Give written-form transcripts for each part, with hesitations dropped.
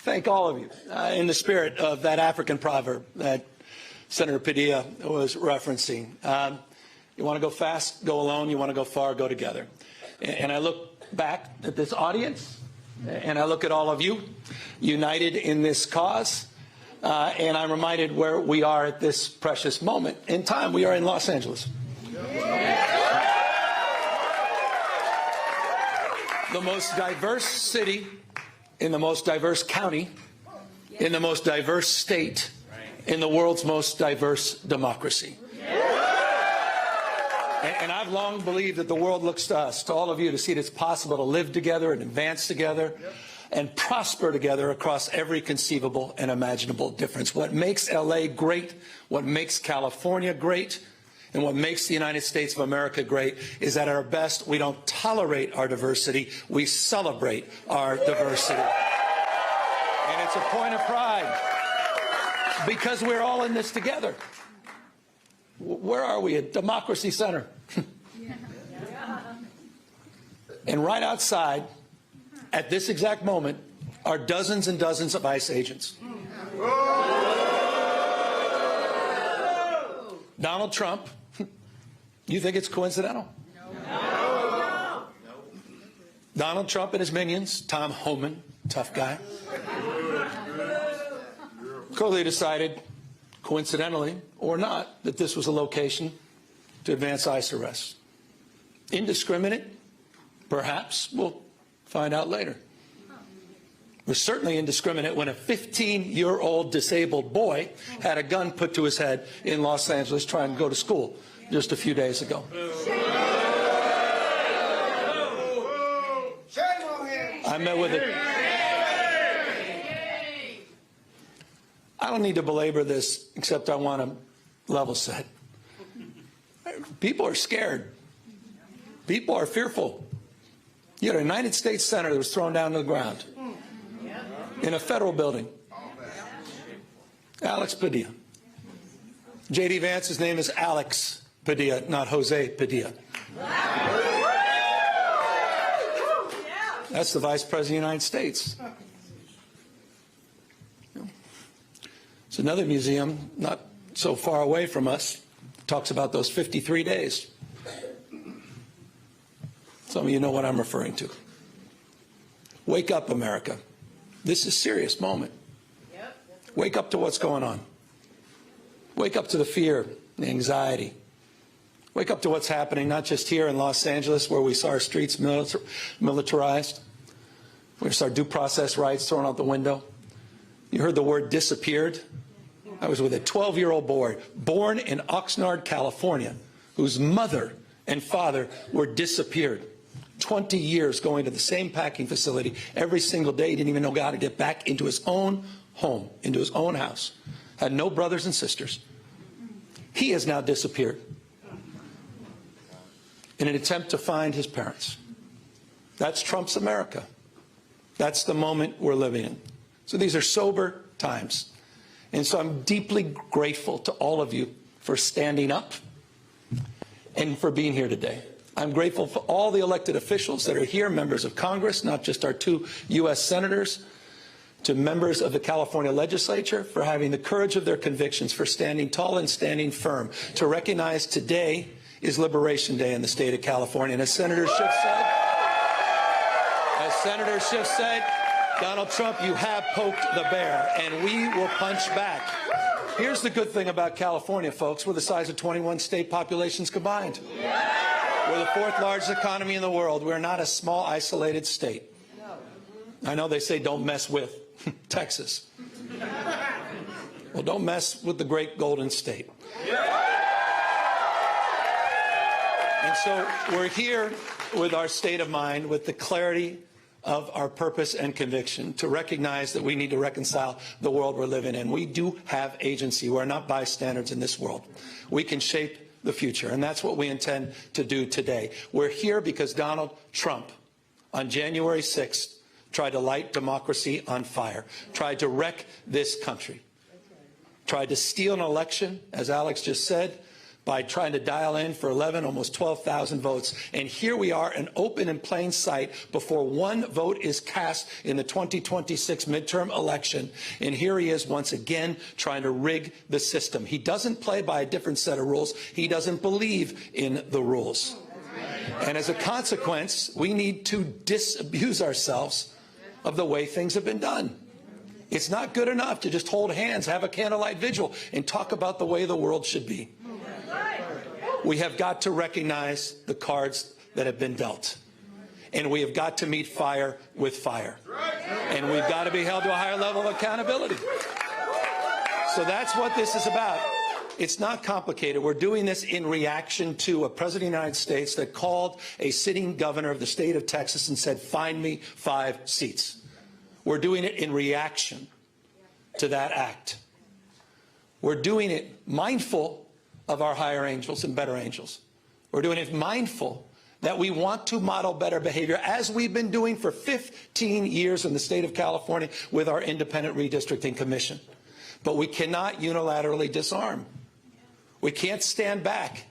thank all of you in the spirit of that African proverb that Senator Padilla was referencing. You want to go fast, go alone. You want to go far, go together. And I look back at this audience, and I look at all of you united in this cause, and I'm reminded where we are at this precious moment in time. We are in Los Angeles. The most diverse city in the most diverse county, in the most diverse state, in the world's most diverse democracy. And I've long believed that the world looks to us, to all of you, to see that it's possible to live together and advance together and prosper together across every conceivable and imaginable difference. What makes LA great, what makes California great, and what makes the United States of America great is that at our best, we don't tolerate our diversity, we celebrate our diversity. And it's a point of pride because we're all in this together. Where are we? At Democracy Center. And right outside, at this exact moment, are dozens and dozens of ICE agents. Donald Trump, you think it's coincidental? No. Donald Trump and his minions, Tom Homan, tough guy, clearly decided, coincidentally or not, that this was a location to advance ICE arrests. Indiscriminate? Perhaps. We'll find out later. It was certainly indiscriminate when a 15-year-old disabled boy had a gun put to his head in Los Angeles trying to go to school just a few days ago. I met with it. I don't need to belabor this, except I want to level set. People are scared. People are fearful. You had a United States senator that was thrown down to the ground in a federal building. Alex Padilla. J.D. Vance's name is Alex Padilla, not Jose Padilla. That's the Vice President of the United States. It's another museum not so far away from us. Talks about those 53 days. Some of you know what I'm referring to. Wake up, America. This is a serious moment. Wake up to what's going on. Wake up to the fear, the anxiety. Wake up to what's happening, not just here in Los Angeles, where we saw our streets militarized. We saw our due process rights thrown out the window. You heard the word disappeared. I was with a 12-year-old boy born in Oxnard, California, whose mother and father were disappeared. 20 years going to the same packing facility every single day. He didn't even know how to get back into his own home, into his own house. Had no brothers and sisters. He has now disappeared in an attempt to find his parents. That's Trump's America. That's the moment we're living in. So these are sober times. And so I'm deeply grateful to all of you for standing up and for being here today. I'm grateful for all the elected officials that are here, members of Congress, not just our 2 U.S. senators, to members of the California legislature for having the courage of their convictions, for standing tall and standing firm, to recognize today is Liberation Day in the state of California. And as Senator Schiff said, Donald Trump, you have poked the bear, and we will punch back. Here's the good thing about California, folks. We're the size of 21 state populations combined. We're the 4th largest economy in the world. We're not a small, isolated state. I know they say don't mess with Texas. Well, don't mess with the great Golden State. And so we're here with our state of mind, with the clarity of our purpose and conviction, to recognize that we need to reconcile the world we're living in. We do have agency. We're not bystanders in this world. We can shape the future, and that's what we intend to do today. We're here because Donald Trump, on January 6th, tried to light democracy on fire, tried to wreck this country, tried to steal an election, as Alex just said, by trying to dial in for 11, almost 12,000 votes. And here we are, in open and plain sight, before one vote is cast in the 2026 midterm election. And here he is once again trying to rig the system. He doesn't play by a different set of rules. He doesn't believe in the rules. And as a consequence, we need to disabuse ourselves of the way things have been done. It's not good enough to just hold hands, have a candlelight vigil, and talk about the way the world should be. We have got to recognize the cards that have been dealt. And we have got to meet fire with fire. And we've got to be held to a higher level of accountability. So that's what this is about. It's not complicated. We're doing this in reaction to a president of the United States that called a sitting governor of the state of Texas and said, find me 5 seats. We're doing it in reaction to that act. We're doing it mindful of our higher angels and better angels. We're doing it mindful that we want to model better behavior, as we've been doing for 15 years in the state of California with our Independent Redistricting Commission. But we cannot unilaterally disarm. We can't stand back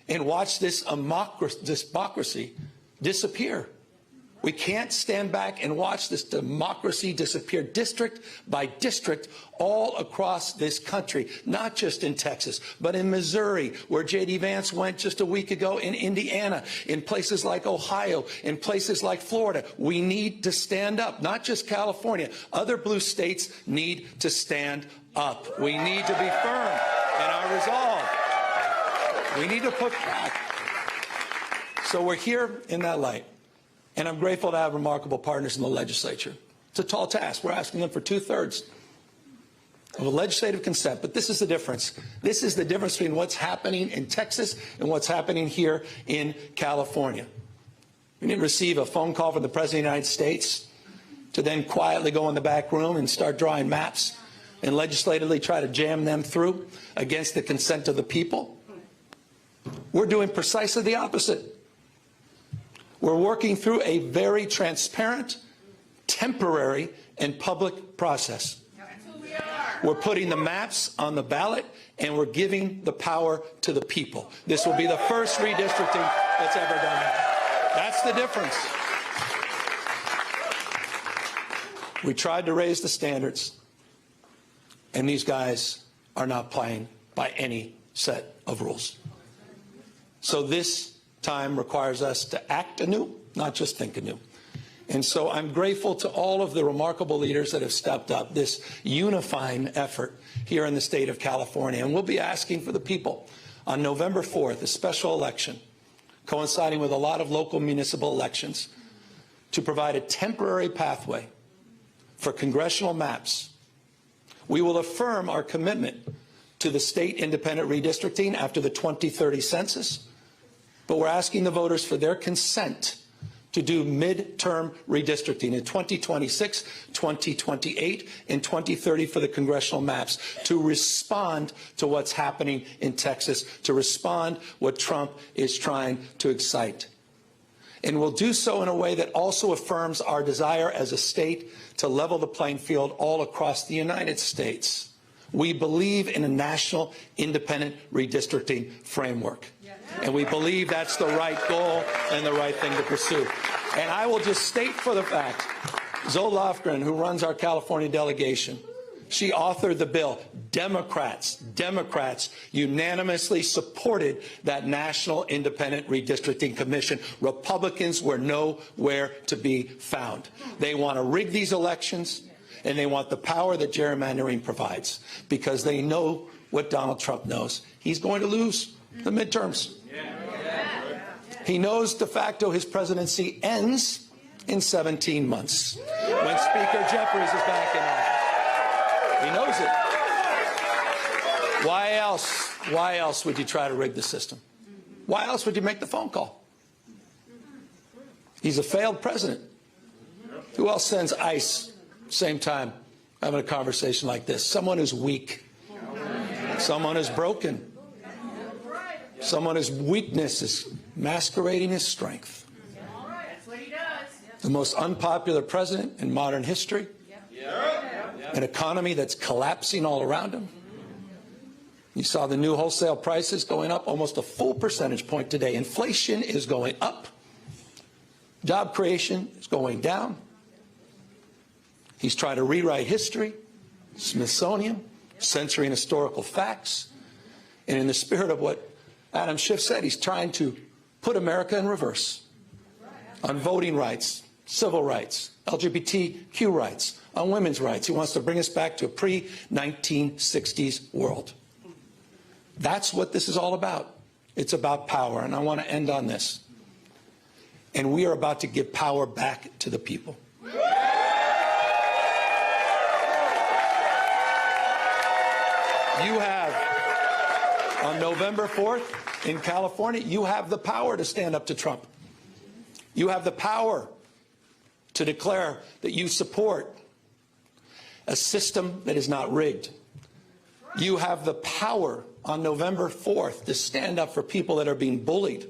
and watch this democracy disappear. We can't stand back and watch this democracy disappear district by district all across this country, not just in Texas, but in Missouri, where J.D. Vance went just a week ago, in Indiana, in places like Ohio, in places like Florida. We need to stand up, not just California. Other blue states need to stand up. We need to be firm in our resolve. We need to push back. So we're here in that light. And I'm grateful to have remarkable partners in the legislature. It's a tall task. We're asking them for 2/3 of a legislative consent. But this is the difference. This is the difference between what's happening in Texas and what's happening here in California. We didn't receive a phone call from the President of the United States to then quietly go in the back room and start drawing maps and legislatively try to jam them through against the consent of the people. We're doing precisely the opposite. We're working through a very transparent, temporary, and public process. We're putting the maps on the ballot, and we're giving the power to the people. This will be the first redistricting that's ever done that. That's the difference. We tried to raise the standards, and these guys are not playing by any set of rules. So this time requires us to act anew, not just think anew. And so I'm grateful to all of the remarkable leaders that have stepped up, this unifying effort here in the state of California. And we'll be asking for the people on November 4th, a special election, coinciding with a lot of local municipal elections, to provide a temporary pathway for congressional maps. We will affirm our commitment to the state independent redistricting after the 2030 census. But we're asking the voters for their consent to do midterm redistricting in 2026, 2028, and 2030 for the congressional maps, to respond to what's happening in Texas, to respond what Trump is trying to excite. And we'll do so in a way that also affirms our desire as a state to level the playing field all across the United States. We believe in a national independent redistricting framework. And we believe that's the right goal and the right thing to pursue. And I will just state for the fact, Zoe Lofgren, who runs our California delegation, she authored the bill. Democrats unanimously supported that National Independent Redistricting Commission. Republicans were nowhere to be found. They want to rig these elections, and they want the power that gerrymandering provides, because they know what Donald Trump knows. He's going to lose the midterms. He knows de facto his presidency ends in 17 months when Speaker Jeffries is back in office. He knows it. Why else would you try to rig the system? Why else would you make the phone call? He's a failed president. Who else sends ICE same time having a conversation like this? Someone who's weak. Someone who's broken. Someone whose weakness is masquerading his strength. That's what he does. The most unpopular president in modern history. An economy that's collapsing all around him. You saw the new wholesale prices going up almost a full percentage point today. Inflation is going up. Job creation is going down. He's trying to rewrite history, Smithsonian, censoring historical facts. And in the spirit of what Adam Schiff said, he's trying to put America in reverse on voting rights, civil rights, LGBTQ rights, on women's rights. He wants to bring us back to a pre-1960s world. That's what this is all about. It's about power, and I want to end on this. And we are about to give power back to the people. You have, on November 4th in California, you have the power to stand up to Trump. You have the power to declare that you support a system that is not rigged. You have the power on November 4th to stand up for people that are being bullied.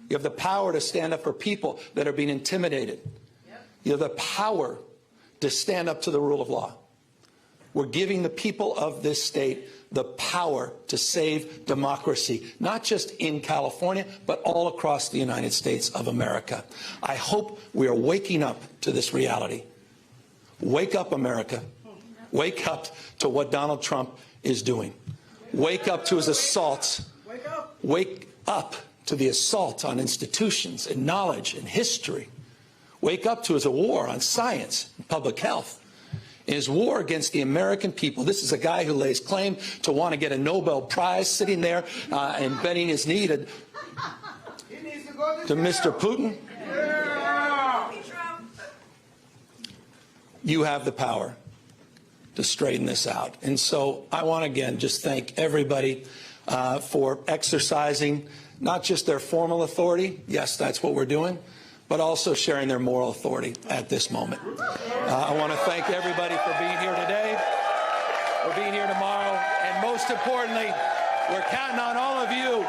You have the power to stand up for people that are being intimidated. You have the power to stand up to the rule of law. We're giving the people of this state the power to save democracy, not just in California, but all across the United States of America. I hope we are waking up to this reality. Wake up, America. Wake up to what Donald Trump is doing. Wake up to his assaults. Wake up to the assault on institutions and knowledge and history. Wake up to his war on science and public health. In his war against the American people. This is a guy who lays claim to want to get a Nobel Prize, sitting there and bending his knee to Mr. Putin. You have the power to straighten this out. And so I want to again just thank everybody for exercising not just their formal authority, yes, that's what we're doing, but also sharing their moral authority at this moment. I want to thank everybody for being here today, for being here tomorrow, and most importantly, we're counting on all of you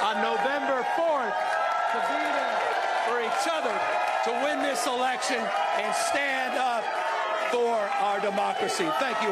on November 4th to be there for each other to win this election and stand up for our democracy. Thank you.